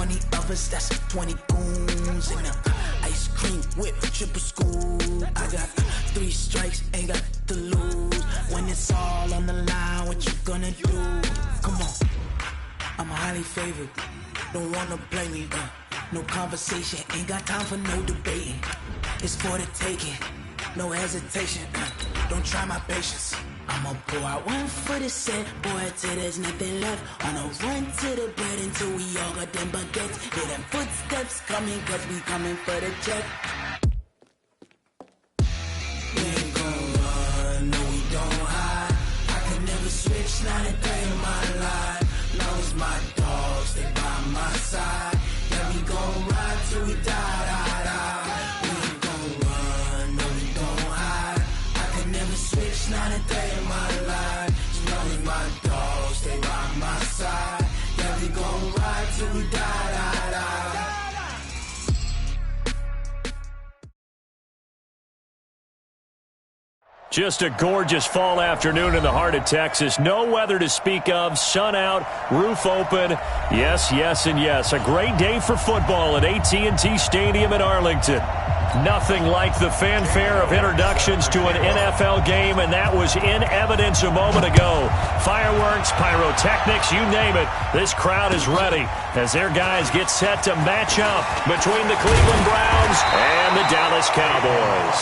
20 of us, that's 20 goons. And the ice cream whip, triple scoop. I got 3 strikes, ain't got to lose. When it's all on the line, what you gonna do? Come on, I'm highly favored. Don't wanna blame me, no conversation, ain't got time for no debating. It's for the taking, no hesitation, don't try my patience. I'ma pour out one for the set, boy, till there's nothing left. On a run to the bread until we all got them baguettes. Hear them footsteps coming, cause we coming for the check. We ain't gon' run, no we don't hide. I can never switch, not a day in my life. Long as my dogs, they by my side. Yeah, we gon' ride till we die. We ain't gon' run, no we don't hide. I can never switch, not a day in my life. As long as my dogs, they by my side. Yeah, we gon' ride till we die. Just a gorgeous fall afternoon in the heart of Texas. No weather to speak of. Sun out, roof open. Yes, yes, and yes. A great day for football at AT&T Stadium in Arlington. Nothing like the fanfare of introductions to an NFL game, and that was in evidence a moment ago. Fireworks, pyrotechnics, you name it. This crowd is ready as their guys get set to match up between the Cleveland Browns and the Dallas Cowboys.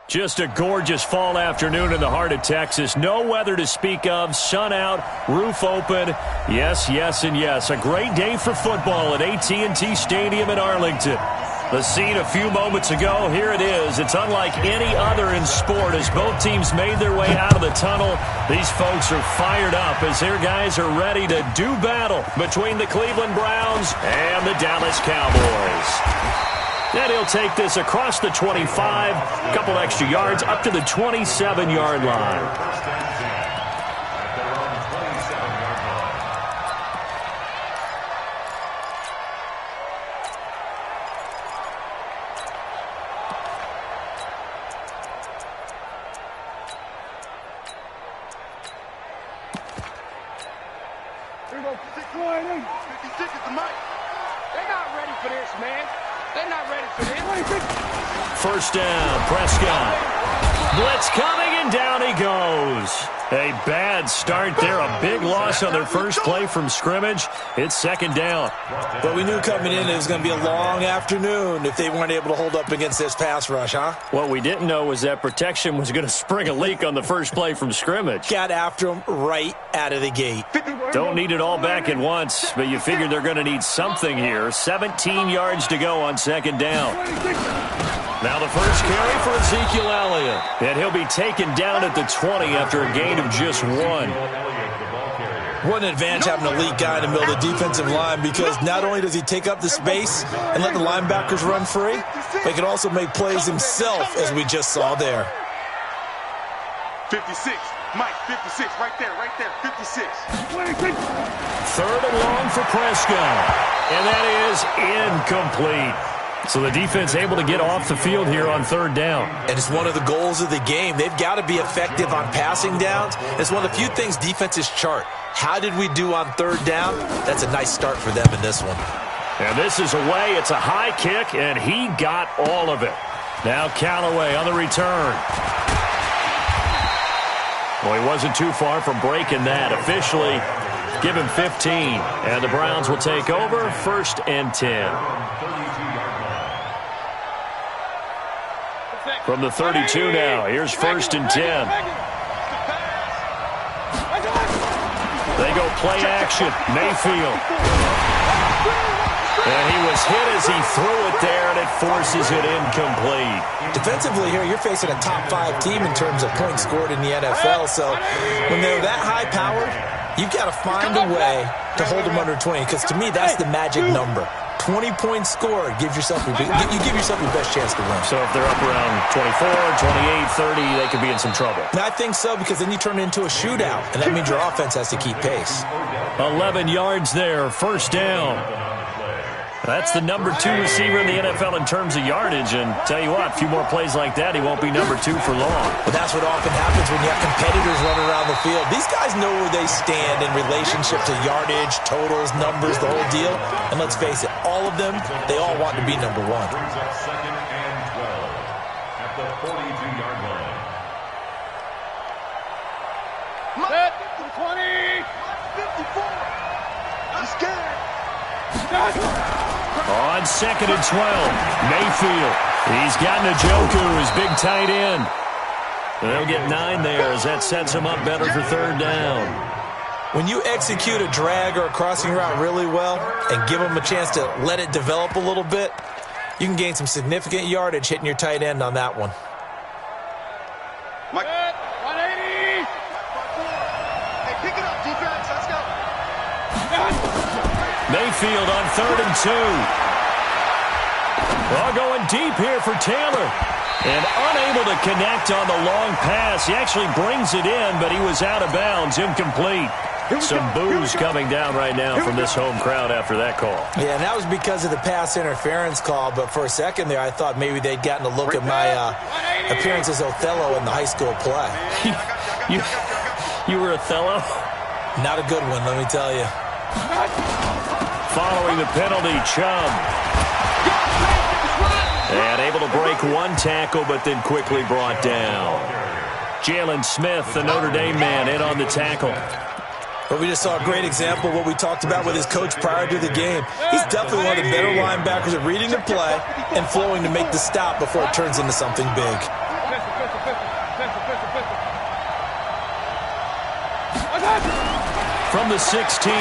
Just a gorgeous fall afternoon in the heart of Texas. No weather to speak of. Sun out, roof open. Yes, yes, and yes. A great day for football at AT&T Stadium in Arlington. The scene a few moments ago, here it is. It's unlike any other in sport as both teams made their way out of the tunnel. These folks are fired up as their guys are ready to do battle between the Cleveland Browns and the Dallas Cowboys. And he'll take this across the 25, a couple extra yards, up to the 27-yard line. 56 is the mic. They're not ready for this, man. They're not ready for this. First down, Prescott. Blitz coming, and down he goes. A bad start there. A big loss on their first play from scrimmage. It's second down. But we knew coming in it was going to be a long afternoon if they weren't able to hold up against this pass rush, huh? What we didn't know was that protection was going to spring a leak on the first play from scrimmage. Got after him right out of the gate. Don't need it all back at once, but you figure they're going to need something here. 17 yards to go on second down. Now the first carry for Ezekiel Elliott. And he'll be taken down at the 20 after a gain of just 1. What an advantage having a elite guy in the middle of the defensive line, because not only does he take up the space and let the linebackers run free, but he can also make plays himself, as we just saw there. 56. Mike, 56. Right there, 56. Third and long for Prescott. And that is incomplete. So the defense able to get off the field here on third down. And it's one of the goals of the game. They've got to be effective on passing downs. It's one of the few things defenses chart. How did we do on third down? That's a nice start for them in this one. And this is away. It's a high kick, and he got all of it. Now Callaway on the return. Well, he wasn't too far from breaking that. Officially, give him 15. And the Browns will take over, 1st and 10. From the 32 now, here's 1st and 10. They go play action, Mayfield. And he was hit as he threw it there, and it forces it incomplete. Defensively here, you're facing a top 5 team in terms of points scored in the NFL. So when they're that high powered, you've got to find a way to hold them under 20, because to me, that's the magic number. 20 points scored, you give yourself your best chance to win. So if they're up around 24, 28, 30, they could be in some trouble. And I think so, because then you turn it into a shootout, and that means your offense has to keep pace. 11 yards there, first down. That's the number 2 receiver in the NFL in terms of yardage, and tell you what, a few more plays like that, he won't be number 2 for long. But that's what often happens when you have competitors running around the field. These guys know where they stand in relationship to yardage, totals, numbers, the whole deal. And let's face it, all of them, they all want to be number 1. Second and 12 at the 42-yard line. Set, 20, 54. I'm scared. On 2nd and 12, Mayfield. He's got Njoku, his big tight end. They'll get 9 there as that sets him up better for third down. When you execute a drag or a crossing route really well and give them a chance to let it develop a little bit, you can gain some significant yardage hitting your tight end on that one. Mike. 180. Hey, pick it up, defense. Let's go. Mayfield on 3rd and 2. Well, going deep here for Taylor. And unable to connect on the long pass. He actually brings it in, but he was out of bounds, incomplete. Some boos coming down right now from this home crowd after that call. Yeah, and that was because of the pass interference call. But for a second there, I thought maybe they'd gotten a look at my appearance as Othello in the high school play. You were Othello? Not a good one, let me tell you. Following the penalty, Chubb. And able to break one tackle, but then quickly brought down. Jalen Smith, the Notre Dame man, in on the tackle. But we just saw a great example of what we talked about with his coach prior to the game. He's definitely one of the better linebackers at reading the play and flowing to make the stop before it turns into something big. From the 16,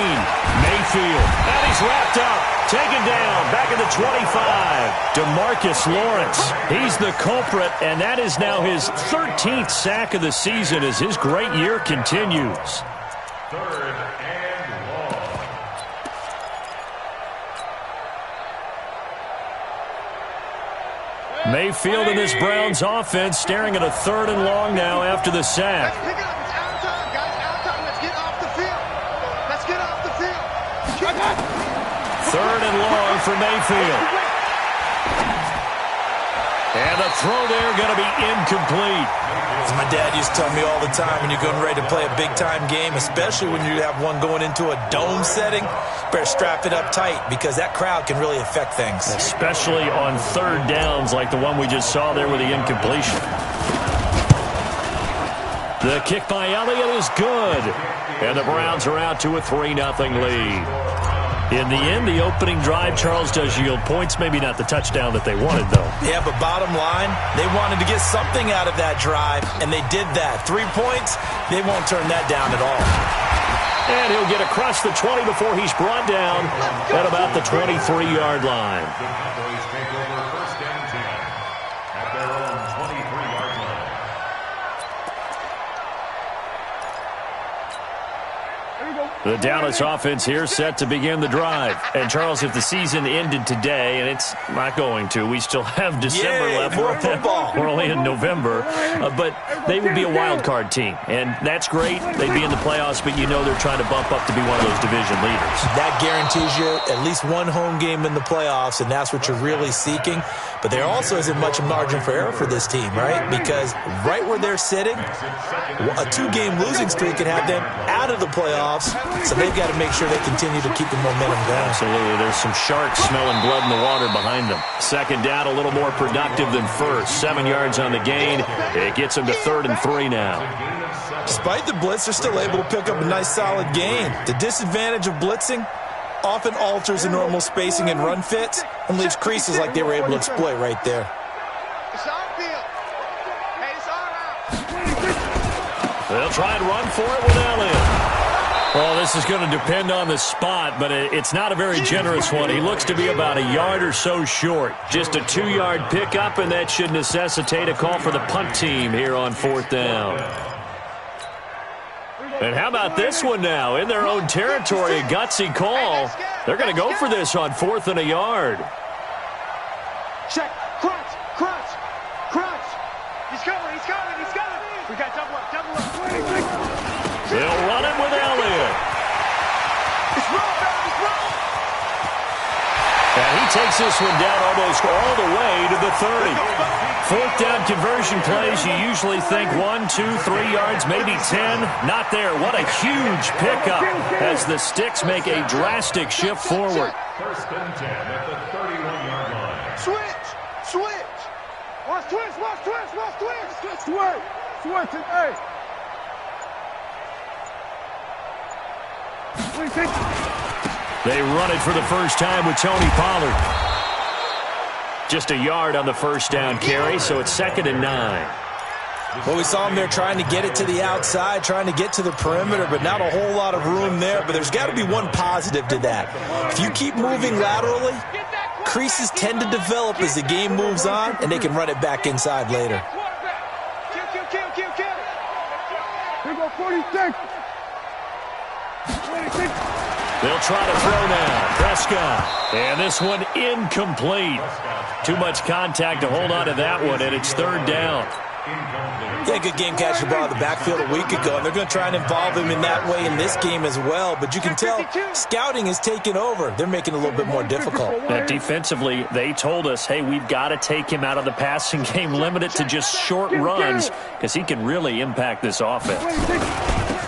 Mayfield. And he's wrapped up. Taken down. Back at the 25. DeMarcus Lawrence. He's the culprit, and that is now his 13th sack of the season as his great year continues. 3rd and long. Mayfield and this Browns offense staring at a 3rd and long now after the sack. Pick it up. It's out of time, guys. Out of time. Let's get off the field. Let's get off the field. 3rd and long for Mayfield. And the throw there going to be incomplete. As my dad used to tell me all the time, when you're getting ready to play a big-time game, especially when you have one going into a dome setting, better strap it up tight because that crowd can really affect things. Especially on third downs like the one we just saw there with the incompletion. The kick by Elliott is good. And the Browns are out to a 3-0 lead. In the end, the opening drive, Charles, does yield points. Maybe not the touchdown that they wanted, though. Yeah, but bottom line, they wanted to get something out of that drive, and they did that. 3 points, they won't turn that down at all. And he'll get across the 20 before he's brought down at about the 23-yard line. The Cowboys take over first and 10 at their own 23-yard line. The Dallas offense here set to begin the drive. And, Charles, if the season ended today, and it's not going to, we still have December left. More football. We're only in November. But they would be a wild card team. And that's great. They'd be in the playoffs, but you know they're trying to bump up to be one of those division leaders. That guarantees you at least one home game in the playoffs, and that's what you're really seeking. But there also isn't much margin for error for this team, right? Because right where they're sitting, a 2-game losing streak could have them out of the playoffs. So they've got to make sure they continue to keep the momentum going. Absolutely. There's some sharks smelling blood in the water behind them. Second down, a little more productive than first. 7 yards on the gain. It gets them to 3rd and 3 now. Despite the blitz, they're still able to pick up a nice solid gain. The disadvantage of blitzing often alters the normal spacing and run fits and leaves creases like they were able to exploit right there. It's on field. Hey, it's all out. They'll try and run for it with Elliott. Well, this is going to depend on the spot, but it's not a very generous one. He looks to be about a yard or so short. Just a 2-yard pickup, and that should necessitate a call for the punt team here on 4th down. And how about this one now? In their own territory, a gutsy call. They're going to go for this on 4th and a yard. Check. Crunch. Crunch. Crunch. He's coming. He's coming. He's coming. We got double up. Double up. They'll run it with Elliott. It's wrong. It's wrong. And he takes this one down almost all the way to the 30. 4th down conversion plays, you usually think 1, 2, 3 yards, maybe 10. Not there. What a huge pickup as the Sticks make a drastic shift forward. First and 10 at the 31-yard line. Switch. Switch. Watch twist. Watch twist. Watch twist. Switch. Switch it. Hey. They run it for the first time with Tony Pollard. Just a yard on the first down carry, so it's 2nd and 9. Well, we saw him there trying to get it to the outside, trying to get to the perimeter, but not a whole lot of room there. But there's got to be one positive to that. If you keep moving laterally, creases tend to develop as the game moves on, and they can run it back inside later. Kill. Here we go, 46. They'll try to throw now. Prescott. And this one incomplete. Too much contact to hold on to that one, and it's 3rd down. Yeah, good game catcher ball in the backfield a week ago, and they're going to try and involve him in that way in this game as well. But you can tell scouting is taking over. They're making it a little bit more difficult. Defensively, they told us, hey, we've got to take him out of the passing game, limit it to just short runs, because he can really impact this offense.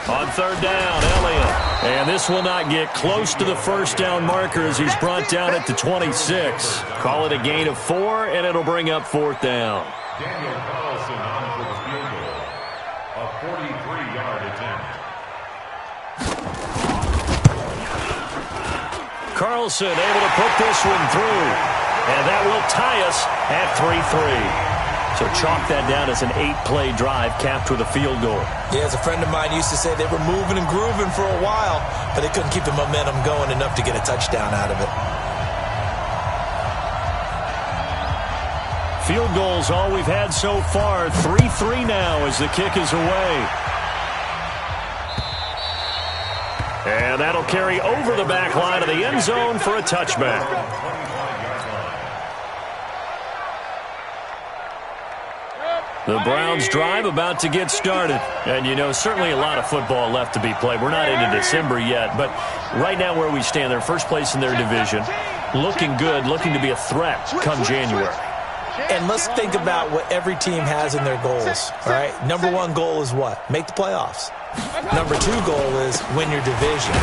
On 3rd down, Elliott. And this will not get close to the first down marker as he's brought down at the 26. Call it a gain of 4, and it'll bring up 4th down. Daniel Carlson on for the field goal. A 43-yard attempt. Carlson able to put this one through. And that will tie us at 3-3. So chalk that down as an 8-play drive capped with a field goal. Yeah, as a friend of mine used to say, they were moving and grooving for a while, but they couldn't keep the momentum going enough to get a touchdown out of it. Field goals all we've had so far. 3-3 now as the kick is away. And that'll carry over the back line of the end zone for a touchback. The Browns drive about to get started. And, you know, certainly a lot of football left to be played. We're not into December yet, but right now where we stand, they're first place in their division. Looking good, looking to be a threat come January. And let's think about what every team has in their goals, all right? Number one goal is what? Make the playoffs. Number two goal is win your division.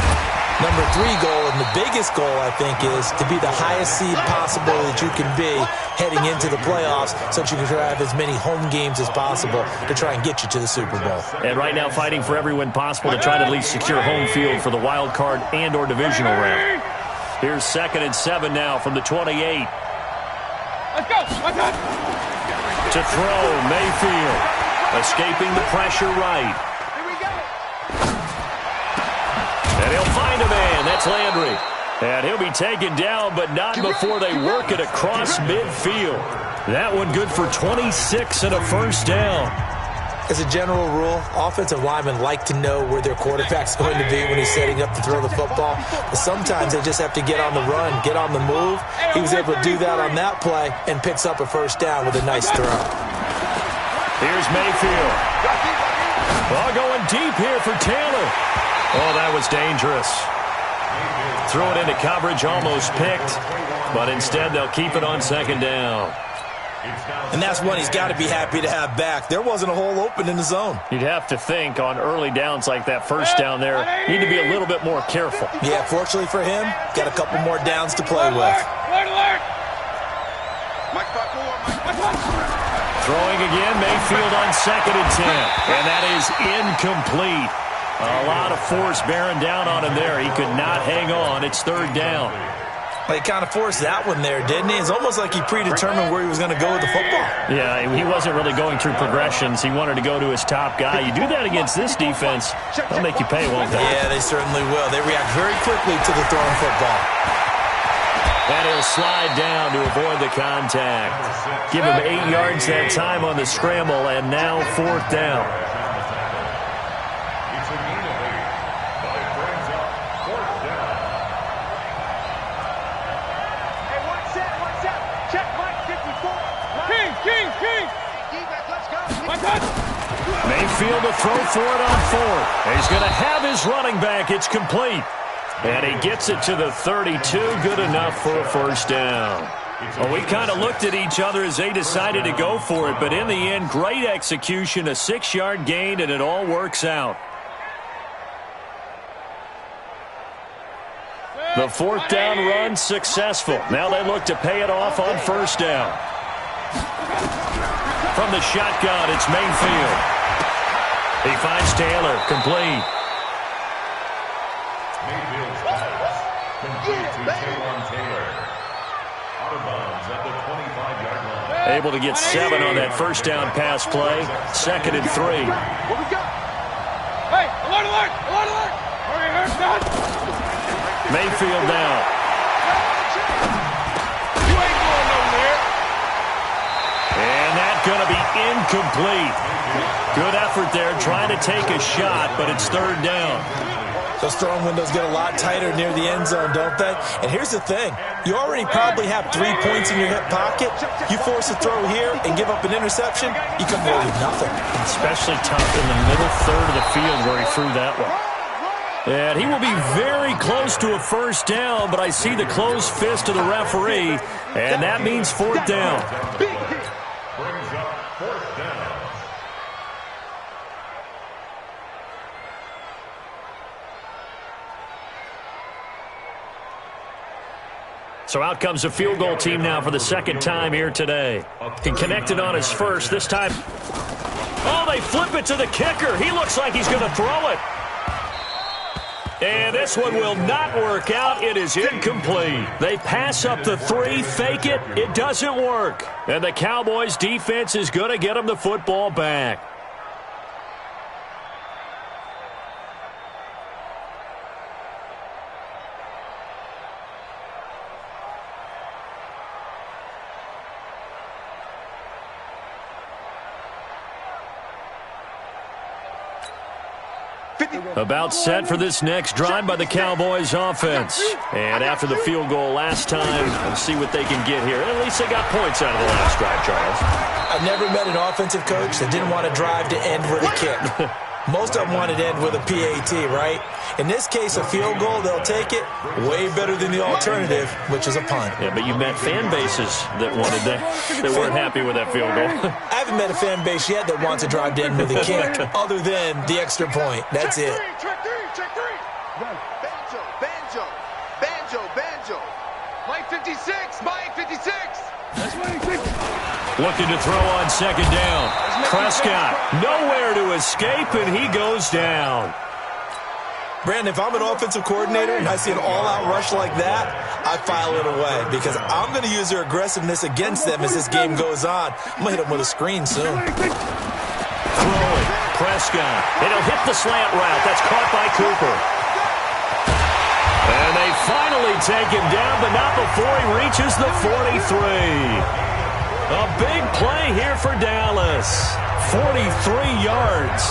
Number three goal, and the biggest goal, I think, is to be the highest seed possible that you can be heading into the playoffs so that you can have as many home games as possible to try and get you to the Super Bowl. And right now fighting for every win possible to try to at least secure home field for the wild card and or divisional round. Here's 2nd and 7 now from the 28. Let's go. To throw, Mayfield. Escaping the pressure right. Here we go. And he'll find a man. That's Landry. And he'll be taken down, but not before they work it across midfield. That one good for 26 and a first down. As a general rule, offensive linemen like to know where their quarterback's going to be when he's setting up to throw the football. But sometimes they just have to get on the run, get on the move. He was able to do that on that play and picks up a first down with a nice throw. Here's Mayfield. Ball going deep here for Taylor. Oh, that was dangerous. Throw it into coverage, almost picked. But instead, they'll keep it on 2nd down. And that's one he's got to be happy to have back. There wasn't a hole open in the zone. You'd have to think on early downs like that first down there, need to be a little bit more careful. Yeah, fortunately for him, got a couple more downs to play with. Throwing again, Mayfield on 2nd and 10. And that is incomplete. A lot of force bearing down on him there. He could not hang on. It's 3rd down. Well, he kind of forced that one there, didn't he? It's almost like he predetermined where he was going to go with the football. Yeah, he wasn't really going through progressions. He wanted to go to his top guy. You do that against this defense, they'll make you pay, won't they? Yeah, they certainly will. They react very quickly to the thrown football. And he'll slide down to avoid the contact. Give him 8 yards that time on the scramble, and now 4th down. Mayfield to throw for it on 4th. He's going to have his running back. It's complete. And he gets it to the 32. Good enough for a first down. Well, we kind of looked at each other as they decided to go for it. But in the end, great execution, a 6-yard gain, and it all works out. The 4th down run successful. Now they look to pay it off on first down. From the shotgun, it's Mayfield. He finds Taylor, complete. Mayfield's pass complete to Taylor. Out of bounds at the 25-yard line. Able to get 7 on that first down pass play. 2nd and 3. What we got? Hey, alert, alert, alert, alert. Hurry, hurry, God. Mayfield down. You ain't going nowhere. And that's going to be incomplete. Good effort there, trying to take a shot, but it's 3rd down. Those throwing windows get a lot tighter near the end zone, don't they? And here's the thing. You already probably have 3 points in your hip pocket. You force a throw here and give up an interception, you come away with nothing. Especially tough in the middle third of the field where he threw that one. And he will be very close to a first down, but I see the closed fist of the referee, and that means 4th down. Brings up 4th down. So out comes the field goal team now for the 2nd time here today. He connected on his first. This time, oh, they flip it to the kicker. He looks like he's going to throw it. And this one will not work out. It is incomplete. They pass up the 3, fake it. It doesn't work. And the Cowboys defense is going to get them the football back. About set for this next drive by the Cowboys offense. And after the field goal last time, let's see what they can get here. At least they got points out of the last drive, Charles. I've never met an offensive coach that didn't want to drive to end with a kick. Most of them want it to end with a PAT, right? In this case, a field goal, they'll take it. Way better than the alternative, which is a punt. Yeah, but you met fan bases that wanted that, that weren't happy with that field goal. I haven't met a fan base yet that wants to drive to end with a kick, other than the extra point. That's it. Check three. Banjo. Mike 56. Looking to throw on second down. Prescott, nowhere to escape, and he goes down. Brandon, if I'm an offensive coordinator and I see an all-out rush like that, I file it away because I'm going to use their aggressiveness against them as this game goes on. I'm going to hit them with a screen soon. Throwing, Prescott. It'll hit the slant route. That's caught by Cooper. And they finally take him down, but not before he reaches the 43. A big play here for Dallas. 43 yards.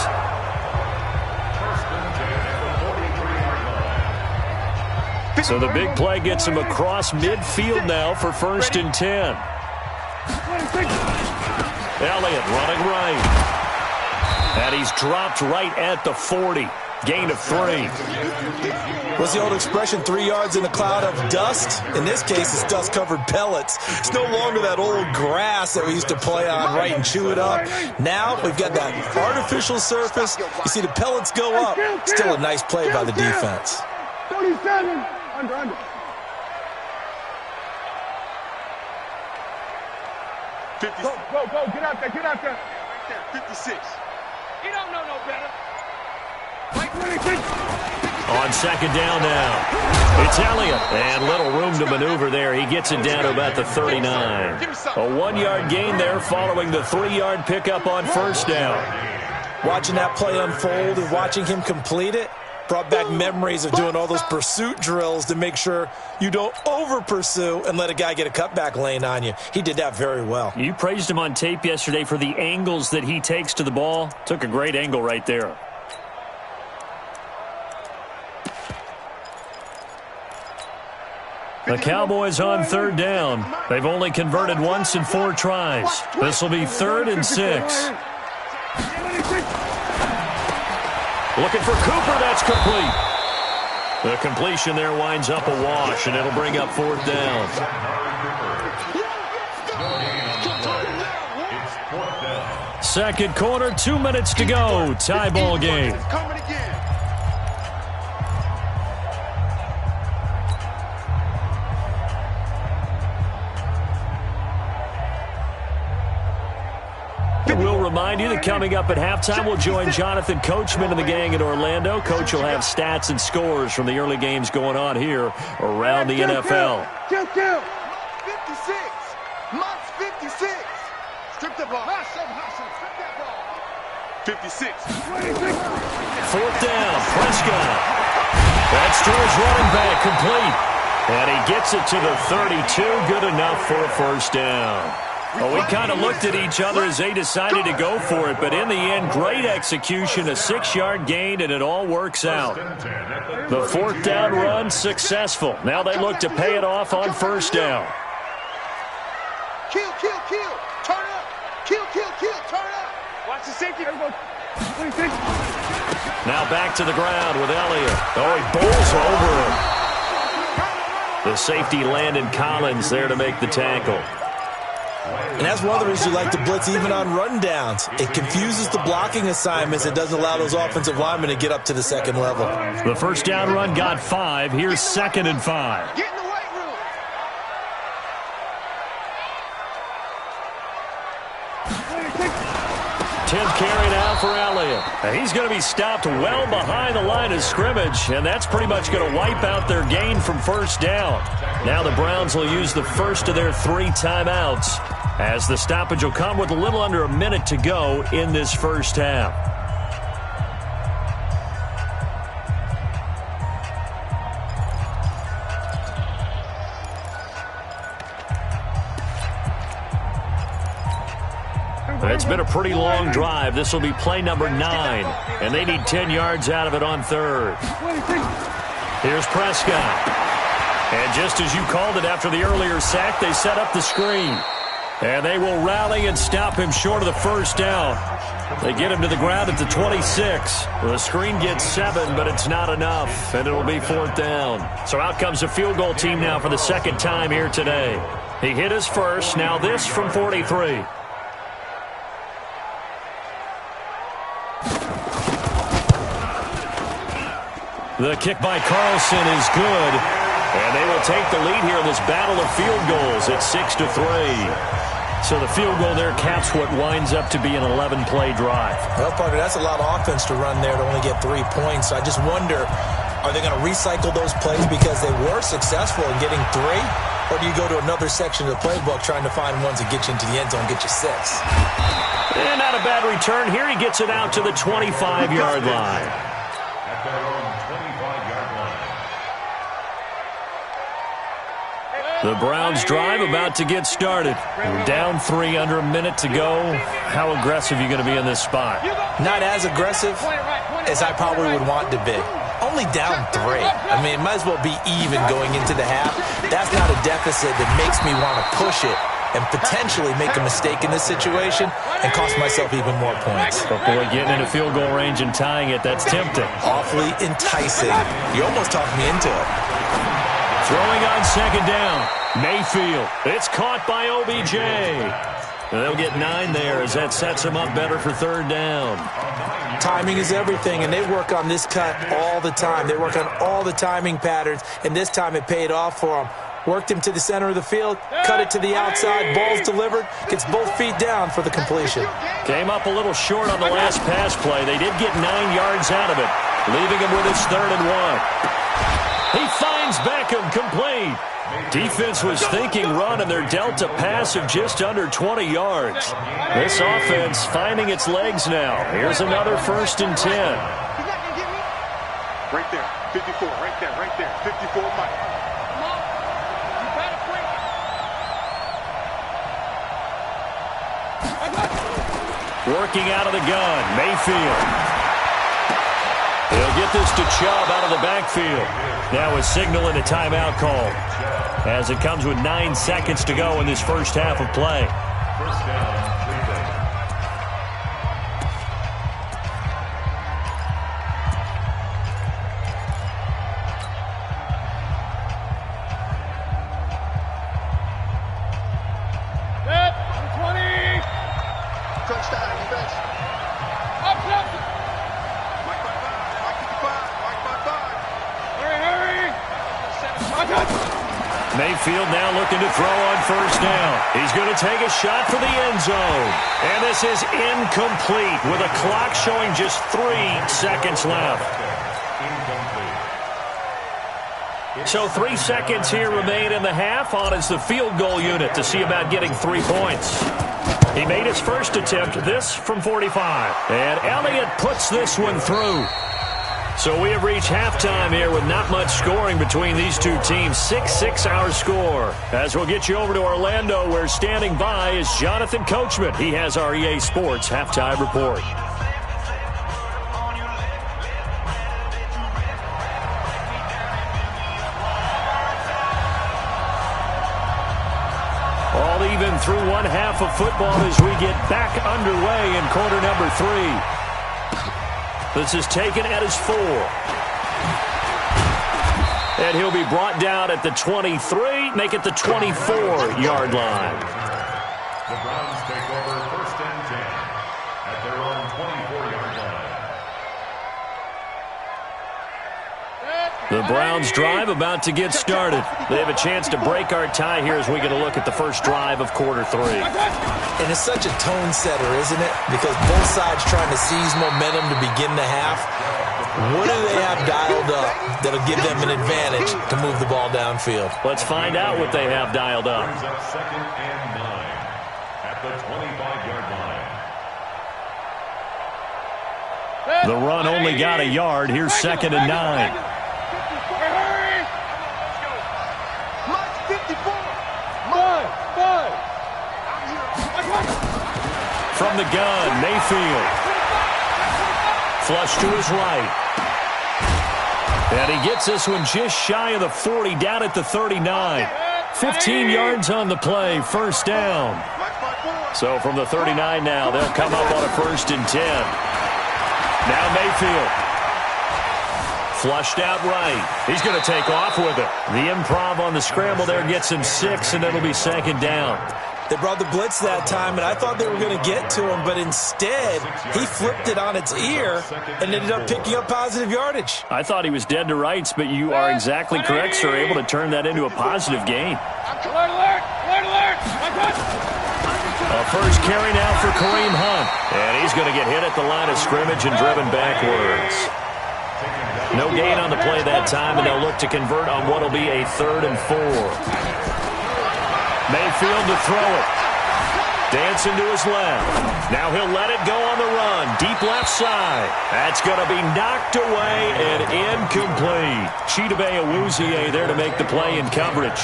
So the big play gets him across midfield now for 1st and 10. Elliott running right. And he's dropped right at the 40. Gain of 3. What's the old expression, 3 yards in a cloud of dust? In this case, it's dust-covered pellets. It's no longer that old grass that we used to play on, right, and chew it up. Now we've got that artificial surface. You see the pellets go up. Still a nice play by the defense. 37. Under. 50. Go. Get out there. Right there. 56. You don't know no better. On second down now. It's Elliott. And little room to maneuver there. He gets it down to about the 39. A 1-yard gain there following the 3-yard pickup on 1st down. Watching that play unfold and watching him complete it brought back memories of doing all those pursuit drills to make sure you don't over-pursue and let a guy get a cutback lane on you. He did that very well. You praised him on tape yesterday for the angles that he takes to the ball. Took a great angle right there. The Cowboys on 3rd down. They've only converted once in 4 tries. This will be 3rd and 6. Looking for Cooper. That's complete. The completion there winds up a wash, and it'll bring up 4th down. Second quarter, 2 minutes to go. Tie ball game. We'll remind you that coming up at halftime, we'll join Jonathan Coachman and the gang in Orlando. Coach will have stats and scores from the early games going on here around the NFL. Kill. 56. Mott's 56. Strip the ball. Strip that ball. 56. 4th down, Prescott. That's to his running back, complete. And he gets it to the 32, good enough for a 1st down. Well, we kind of looked at each other as they decided to go for it, but in the end, great execution, a 6-yard gain, and it all works out. The 4th down run successful. Now they look to pay it off on 1st down. Kill. Turn up. Kill. Turn up. Watch the safety. Now back to the ground with Elliott. Oh, he bowls over him. The safety Landon Collins there to make the tackle. And that's one of the reasons you like to blitz even on rundowns. It confuses the blocking assignments. It doesn't allow those offensive linemen to get up to the second level. The 1st down run got 5. Here's 2nd and 5. Get in the weight room. Tenth carry now for Elliott. And he's going to be stopped well behind the line of scrimmage, and that's pretty much going to wipe out their gain from 1st down. Now the Browns will use the first of their 3 timeouts, as the stoppage will come with a little under a minute to go in this 1st half. It's been a pretty long drive. This will be play number 9, and they need 10 yards out of it on 3rd. Here's Prescott. And just as you called it after the earlier sack, they set up the screen. And they will rally and stop him short of the first down. They get him to the ground at the 26. The screen gets 7, but it's not enough, and it'll be 4th down. So out comes the field goal team now for the second time here today. He hit his first, now this from 43. The kick by Carlson is good, and they will take the lead here in this battle of field goals at 6-3. So the field goal there caps what winds up to be an 11-play drive. Well, partner, that's a lot of offense to run there to only get 3 points. I just wonder, are they going to recycle those plays because they were successful in getting 3? Or do you go to another section of the playbook trying to find ones that get you into the end zone, get you 6? And not a bad return. Here he gets it out to the 25-yard line. At their own 25-yard line. The Browns drive about to get started. We're down 3 under a minute to go. How aggressive are you going to be in this spot? Not as aggressive as I probably would want to be. Only down 3. I mean, it might as well be even going into the half. That's not a deficit that makes me want to push it and potentially make a mistake in this situation and cost myself even more points. But boy, getting into field goal range and tying it, that's tempting. Awfully enticing. You almost talked me into it. Throwing on second down. Mayfield. It's caught by OBJ. And they'll get 9 there as that sets him up better for 3rd down. Timing is everything, and they work on this cut all the time. They work on all the timing patterns, and this time it paid off for them. Worked him to the center of the field, cut it to the outside, ball's delivered, gets both feet down for the completion. Came up a little short on the last pass play. They did get 9 yards out of it, leaving him with his 3rd and 1. He finds Beckham complete. Defense was thinking run, and they're dealt a pass of just under 20 yards. This offense finding its legs now. Here's another 1st and 10. Right there, 54, right there, 54, Mike. Working out of the gun, Mayfield. He'll get this to Chubb out of the backfield. Now a signal and a timeout call as it comes with 9 seconds to go in this first half of play. First down, Cleveland. Touchdown, defense. Up, Mike 55. Hurry. Mayfield now looking to throw on 1st down. He's going to take a shot for the end zone. And this is incomplete with a clock showing just 3 seconds left. So 3 seconds here remain in the half on as the field goal unit to see about getting 3 points. He made his first attempt, this from 45. And Elliott puts this one through. So we have reached halftime here with not much scoring between these two teams. 6-6 our score. As we'll get you over to Orlando, where standing by is Jonathan Coachman. He has our EA Sports halftime report. All even through one half of football as we get back underway in quarter number 3. This is taken at his 4. And he'll be brought down at the 23, make it the 24-yard line. The Browns take over 1st and 10 at their own 24-yard line. The Browns drive about to get started. They have a chance to break our tie here as we get a look at the first drive of quarter 3. And it's such a tone setter, isn't it? Because both sides trying to seize momentum to begin the half. What do they have dialed up that'll give them an advantage to move the ball downfield? Let's find out what they have dialed up. Brings up 2nd and 9 at the 25-yard line. The run only got a yard. Here's 2nd and 9. From the gun, Mayfield. Flush to his right. And he gets this one just shy of the 40, down at the 39. 15 yards on the play, 1st down. So from the 39 now, they'll come up on a 1st and 10. Now Mayfield. Flushed out right. He's going to take off with it. The improv on the scramble there gets him 6, and it'll be 2nd down. They brought the blitz that time, and I thought they were going to get to him, but instead, he flipped it on its ear and ended up picking up positive yardage. I thought he was dead to rights, but you are exactly correct, sir. Able to turn that into a positive gain. Alert, alert, alert, alert. A first carry now for Kareem Hunt. And he's going to get hit at the line of scrimmage and driven backwards. No gain on the play that time, and they'll look to convert on what will be a 3rd and 4. Mayfield to throw it. Dancing to his left. Now he'll let it go on the run. Deep left side. That's going to be knocked away and incomplete. Chidobe Awuzie there to make the play in coverage.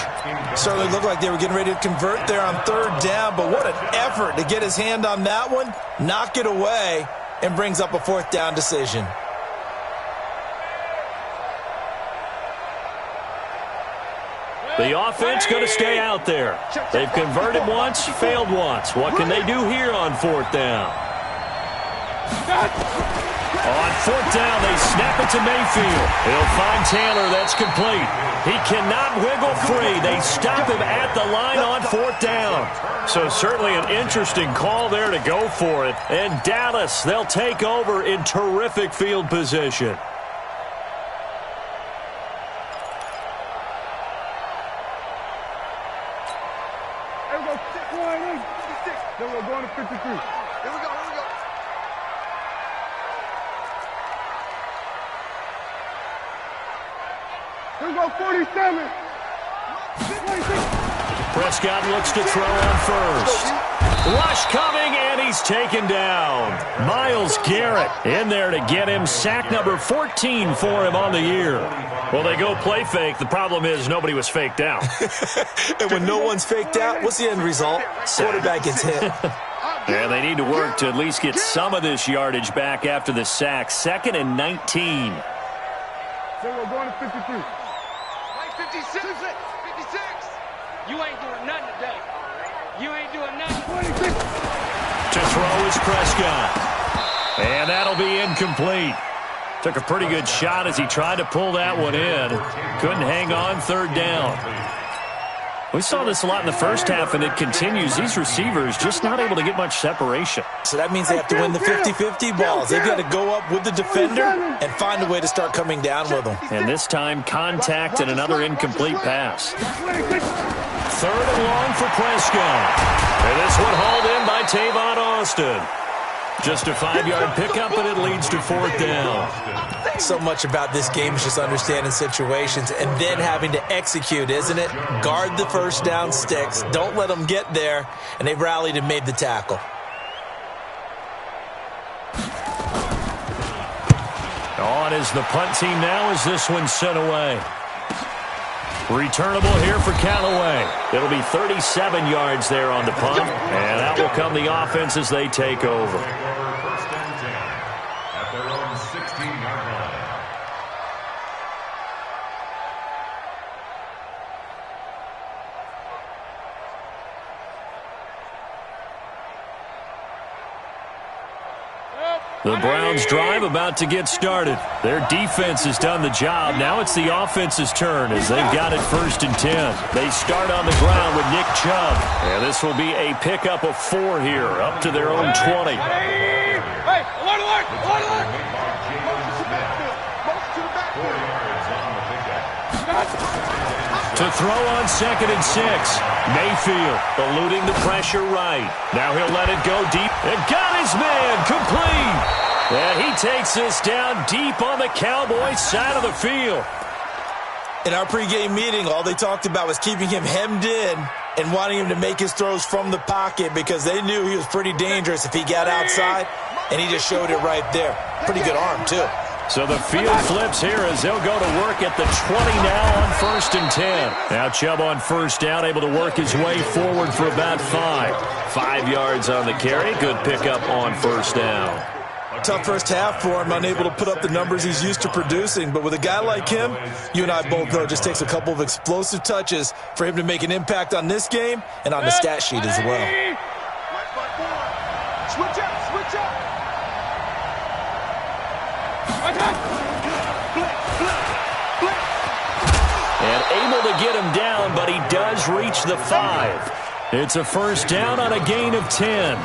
Certainly looked like they were getting ready to convert there on 3rd down, but what an effort to get his hand on that one, knock it away, and brings up a 4th down decision. The offense going to stay out there. They've converted once, failed once. What can they do here on 4th down? On 4th down, they snap it to Mayfield. He'll find Taylor. That's complete. He cannot wiggle free. They stop him at the line on 4th down. So certainly an interesting call there to go for it. And Dallas, they'll take over in terrific field position. Then we're going to 53. Here we go, here we go. Here we go, 47. 46. Prescott looks to throw on first. Rush coming, and he's taken down. Myles Garrett in there to get him. Sack number 14 for him on the year. Well, they go play fake. The problem is nobody was faked out. And when no one's faked out, what's the end result? Quarterback gets hit. Yeah, they need to work to at least get some of this yardage back after the sack. 2nd and 19. Then we're going to 53. 56. 56. You ain't doing nothing today. You ain't doing nothing. 26. To throw is Prescott. And that'll be incomplete. Took a pretty good shot as he tried to pull that one in. Couldn't hang on. 3rd down. We saw this a lot in the first half, and it continues. These receivers just not able to get much separation. So that means they have to win the 50-50 balls. They've got to go up with the defender and find a way to start coming down with them. And this time, contact and another incomplete pass. 3rd and long for Prescott. And this one hauled in by Tavon Austin. Just a 5-yard pickup, and it leads to 4th down. So much about this game is just understanding situations and then having to execute, isn't it? Guard the 1st down sticks. Don't let them get there. And they rallied and made the tackle. On is the punt team now as this one's sent away. Returnable here for Callaway. It'll be 37 yards there on the punt. And that will come the offense as they take over. First and 10 at their own 16-yard line. The Browns drive about to get started. Their defense has done the job. Now it's the offense's turn as they've got it 1st and 10. They start on the ground with Nick Chubb. And this will be a pickup of 4 here, up to their own 20. Hey, alert, alert, alert, alert. 4 yards on the pickup. To throw on 2nd and 6. Mayfield eluding the pressure right. Now he'll let it go deep. And got his man complete. And he takes this down deep on the Cowboys side of the field. In our pregame meeting, all they talked about was keeping him hemmed in and wanting him to make his throws from the pocket because they knew he was pretty dangerous if he got outside, and he just showed it right there. Pretty good arm, too. So the field flips here as they'll go to work at the 20 now on 1st and 10. Now Chubb on 1st down, able to work his way forward for about 5. 5 yards on the carry. Good pickup on 1st down. Tough first half for him, unable to put up the numbers he's used to producing. But with a guy like him, you and I both know it just takes a couple of explosive touches for him to make an impact on this game and on the stat sheet as well. And able to get him down, but he does reach the 5. It's a first down on a gain of 10.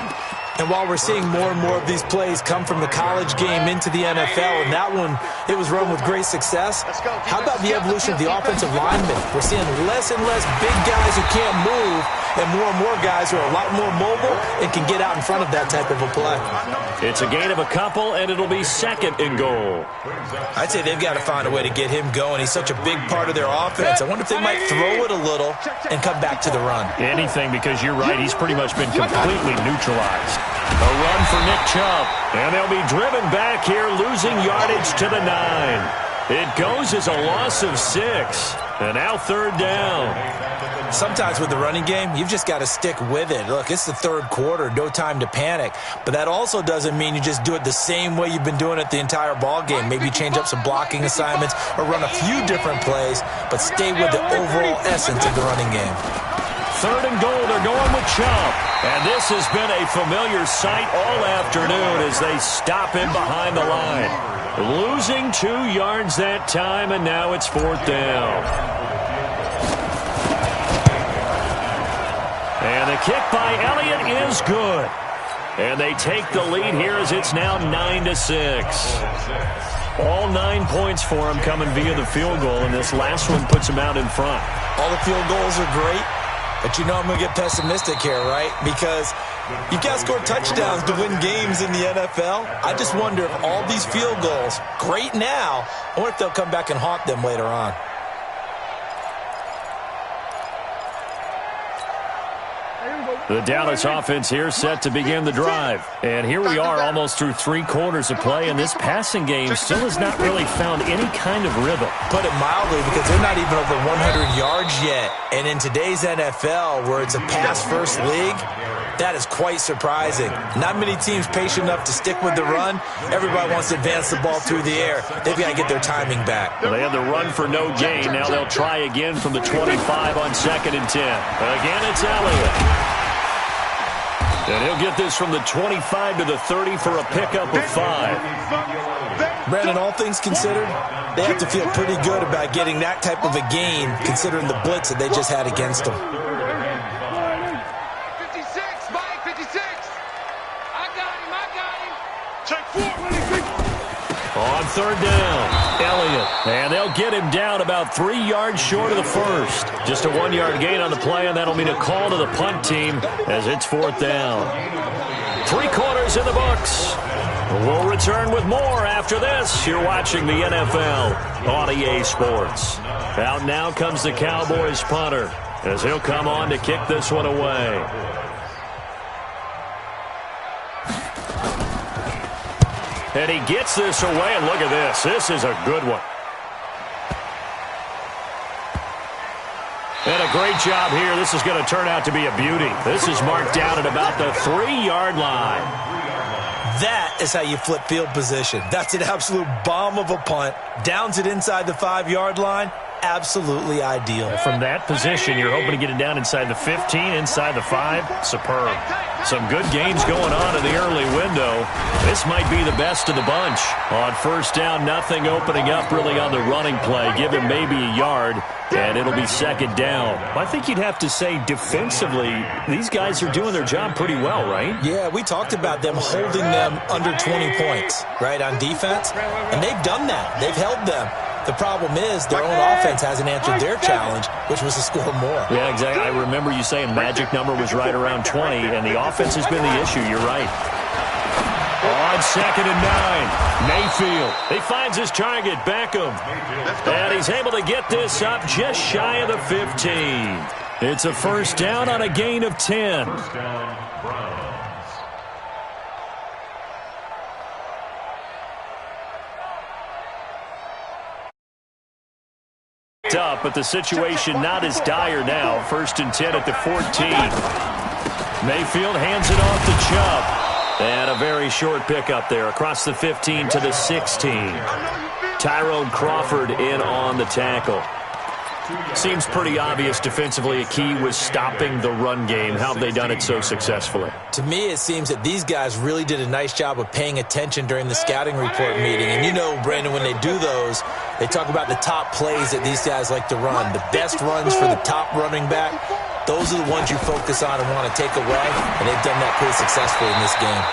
And while we're seeing more and more of these plays come from the college game into the NFL, and that one, it was run with great success, how about the evolution of the offensive linemen? We're seeing less and less big guys who can't move, and more guys who are a lot more mobile and can get out in front of that type of a play. It's a gain of a couple, and it'll be second and goal. I'd say they've got to find a way to get him going. He's such a big part of their offense. I wonder if they might throw it a little and come back to the run. Anything, because you're right, he's pretty much been completely neutralized. A run for Nick Chubb, and they'll be driven back here, losing yardage to the 9. It goes as a loss of 6, and now third down. Sometimes with the running game, you've just got to stick with it. Look, it's the third quarter, no time to panic. But that also doesn't mean you just do it the same way you've been doing it the entire ball game. Maybe change up some blocking assignments or run a few different plays, but stay with the overall essence of the running game. Third and goal, they're going with Chubb. And this has been a familiar sight all afternoon as they stop him behind the line. Losing 2 yards that time, and now it's fourth down. And the kick by Elliott is good. And they take the lead here as it's now 9-6. All 9 points for him coming via the field goal, and this last one puts him out in front. All the field goals are great. But you know I'm going to get pessimistic here, right? Because you can't score touchdowns to win games in the NFL. I just wonder if all these field goals, great now, I wonder if they'll come back and haunt them later on. The Dallas offense here set to begin the drive. And here we are almost through 3 quarters of play, and this passing game still has not really found any kind of rhythm. Put it mildly, because they're not even over 100 yards yet. And in today's NFL, where it's a pass-first league, that is quite surprising. Not many teams patient enough to stick with the run. Everybody wants to advance the ball through the air. They've got to get their timing back. Well, they had the run for no gain. Now they'll try again from the 25 on 2nd and 10. Again, it's Elliott. And he'll get this from the 25 to the 30 for a pickup of 5. Brandon, all things considered, they have to feel pretty good about getting that type of a gain, considering the blitz that they just had against them. 56, Mike, 56. I got him. Check 4. On third down, Elliott. And they'll get him down about 3 yards short of the first. Just a 1-yard gain on the play, and that'll mean a call to the punt team as it's fourth down. 3 quarters in the books. We'll return with more after this. You're watching the NFL on EA Sports. Out now comes the Cowboys punter as he'll come on to kick this one away. And he gets this away, and look at this. This is a good one. And a great job here. This is going to turn out to be a beauty. This is marked down at about the 3-yard line. That is how you flip field position. That's an absolute bomb of a punt. Downs it inside the 5-yard line. Absolutely ideal. From that position, you're hoping to get it down inside the 15, inside the 5. Superb. Some good games going on in the early window. This might be the best of the bunch. On first down, nothing opening up really on the running play. Give him maybe a yard, and it'll be second down. I think you'd have to say defensively, these guys are doing their job pretty well, right? Yeah, we talked about them holding them under 20 points, right, on defense. And they've done that. They've held them. The problem is their own offense hasn't answered their challenge, which was to score more. Yeah, exactly. I remember you saying magic number was right around 20, and the offense has been the issue. You're right. On 2nd and 9, Mayfield. He finds his target, Beckham. And he's able to get this up just shy of the 15. It's a first down on a gain of 10. Up, but the situation not as dire now. 1st and 10 at the 14. Mayfield hands it off to Chubb. And a very short pickup there across the 15 to the 16. Tyrone Crawford in on the tackle. Seems pretty obvious defensively a key was stopping the run game. How have they done it so successfully? To me, it seems that these guys really did a nice job of paying attention during the scouting report meeting. And you know, Brandon, when they do those, they talk about the top plays that these guys like to run. The best runs for the top running back, those are the ones you focus on and want to take away. And they've done that pretty successfully in this game.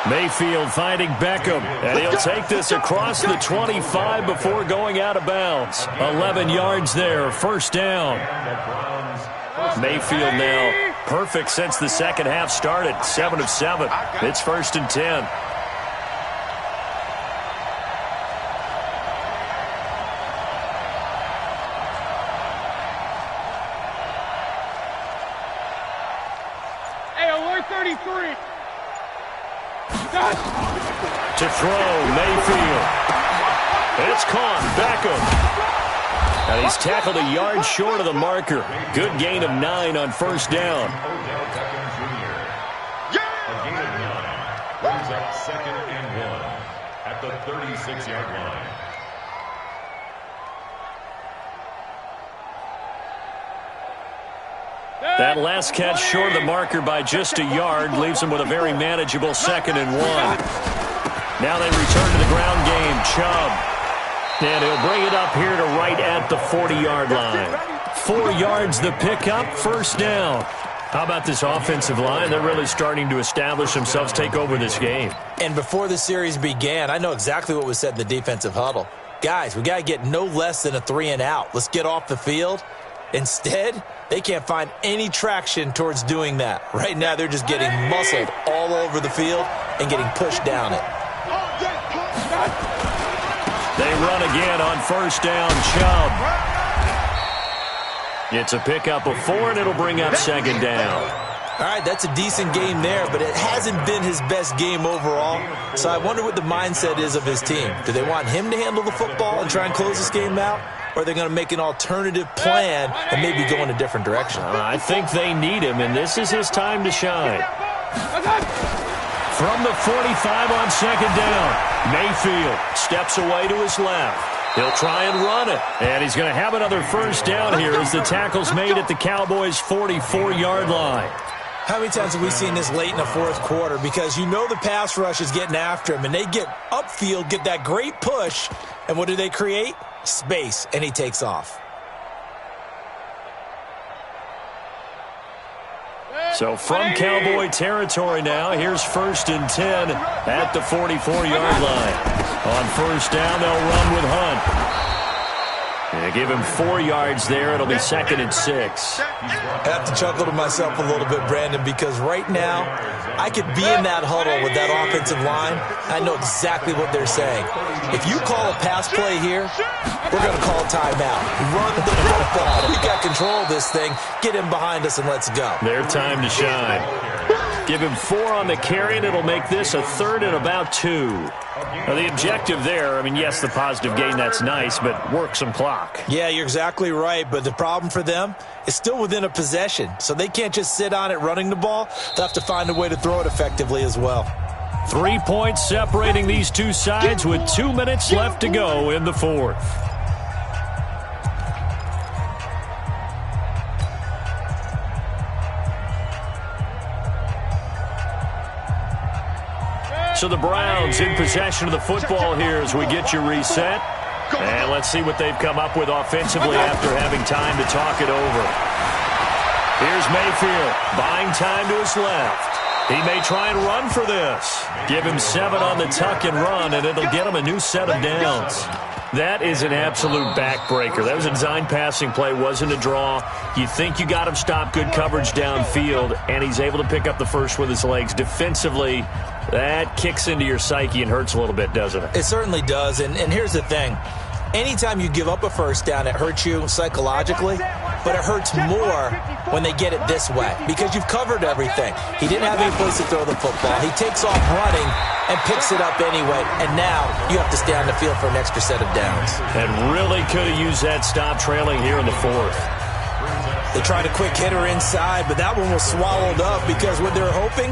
Mayfield finding Beckham, and he'll take this across the 25 before going out of bounds. 11 yards there, first down. Mayfield now perfect since the second half started, 7 of 7. It's 1st and 10. Hey, alert 33. To throw, Mayfield. It's caught, Beckham. And he's tackled a yard short of the marker. Good gain of 9 on first down. A gain of 9 brings up 2nd and 1 at the 36-yard line. That last catch short of the marker by just a yard leaves him with a very manageable 2nd and 1. Now they return to the ground game. Chubb. And he'll bring it up here to right at the 40-yard line. 4 yards the pickup, first down. How about this offensive line? They're really starting to establish themselves, take over this game. And before the series began, I know exactly what was said in the defensive huddle. Guys, we got to get no less than a 3-and-out. Let's get off the field. Instead, they can't find any traction towards doing that. Right now, they're just getting muscled all over the field and getting pushed down it. They run again on first down. Chubb. It's a pickup of 4, and it'll bring up 2nd down. All right, that's a decent game there, but it hasn't been his best game overall. So I wonder what the mindset is of his team. Do they want him to handle the football and try and close this game out? Or are they going to make an alternative plan and maybe go in a different direction? I think they need him, and this is his time to shine. From the 45 on 2nd down, Mayfield steps away to his left. He'll try and run it, and he's going to have another first down here as the tackle's made at the Cowboys' 44-yard line. How many times have we seen this late in the fourth quarter? Because you know the pass rush is getting after him, and they get upfield, get that great push, and what do they create? Space, and he takes off. So from Cowboy territory now, here's 1st and 10 at the 44-yard line. On first down, they'll run with Hunt. And give him 4 yards there. It'll be 2nd and 6. I have to chuckle to myself a little bit, Brandon, because right now I could be in that huddle with that offensive line. I know exactly what they're saying. If you call a pass play here, we're going to call a timeout. Run the football. We got control of this thing. Get him behind us and let's go. Their time to shine. Give him 4 on the carry, and it'll make this a 3rd and about 2. Now, the objective there, I mean, yes, the positive gain, that's nice, but work some clock. Yeah, you're exactly right, but the problem for them is still within a possession, so they can't just sit on it running the ball. They'll have to find a way to throw it effectively as well. 3 points separating these two sides with 2 minutes left to go in the fourth. So the Browns in possession of the football here as we get you reset. And let's see what they've come up with offensively after having time to talk it over. Here's Mayfield, buying time to his left. He may try and run for this. Give him 7 on the tuck and run, and it'll get him a new set of downs. That is an absolute backbreaker. That was a design passing play, wasn't a draw. You think you got him stopped, good coverage downfield, and he's able to pick up the first with his legs. Defensively, that kicks into your psyche and hurts a little bit, doesn't it? It certainly does, and here's the thing. Anytime you give up a first down, it hurts you psychologically, but it hurts more when they get it this way because you've covered everything. He didn't have any place to throw the football. He takes off running and picks it up anyway, and now you have to stay on the field for an extra set of downs. And really could have used that stop trailing here in the fourth. They tried a quick hitter inside, but that one was swallowed up because what they're hoping,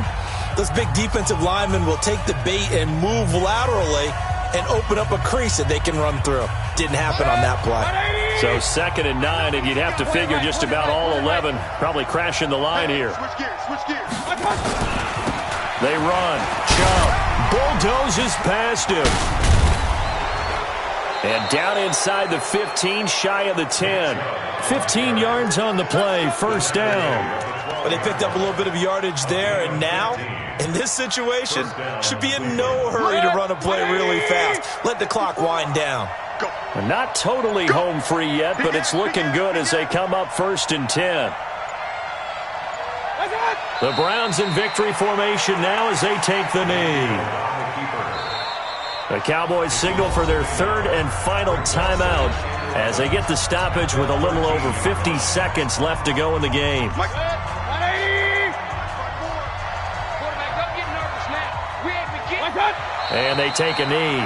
those big defensive linemen will take the bait and move laterally and open up a crease that they can run through. Didn't happen on that play. So 2nd and 9, and you'd have to figure just about all 11 probably crashing the line here. Switch gears. They run. Chubb bulldozes past him. And down inside the 15, shy of the 10. 15 yards on the play, first down. But they picked up a little bit of yardage there, and now, in this situation, should be in no hurry to run a play really fast. Let the clock wind down. Not totally home free yet, but it's looking good as they come up 1st and 10. The Browns in victory formation now as they take the knee. The Cowboys signal for their 3rd and final timeout as they get the stoppage with a little over 50 seconds left to go in the game. And they take a knee.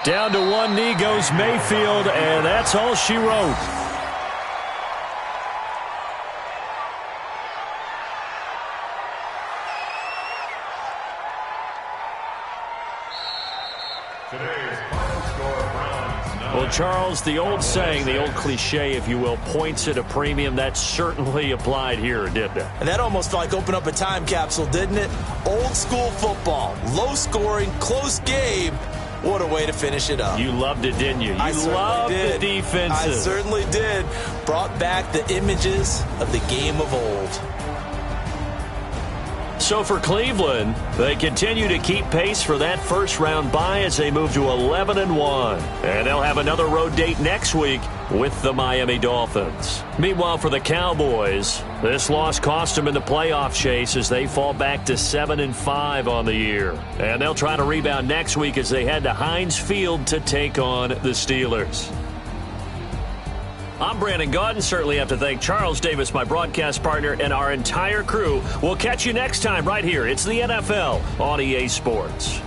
Down to one knee goes Mayfield, and that's all she wrote. Well, Charles, the old saying, the old cliche, if you will, points at a premium, that certainly applied here, didn't it? And that almost like opened up a time capsule, didn't it? Old school football, low scoring, close game. What a way to finish it up. You loved it, didn't you? I loved did. The defenses. I certainly did. Brought back the images of the game of old. So for Cleveland, they continue to keep pace for that first-round bye as they move to 11-1. And they'll have another road date next week with the Miami Dolphins. Meanwhile, for the Cowboys, this loss cost them in the playoff chase as they fall back to 7-5 on the year. And they'll try to rebound next week as they head to Heinz Field to take on the Steelers. I'm Brandon Gaudin. Certainly have to thank Charles Davis, my broadcast partner, and our entire crew. We'll catch you next time right here. It's the NFL on EA Sports.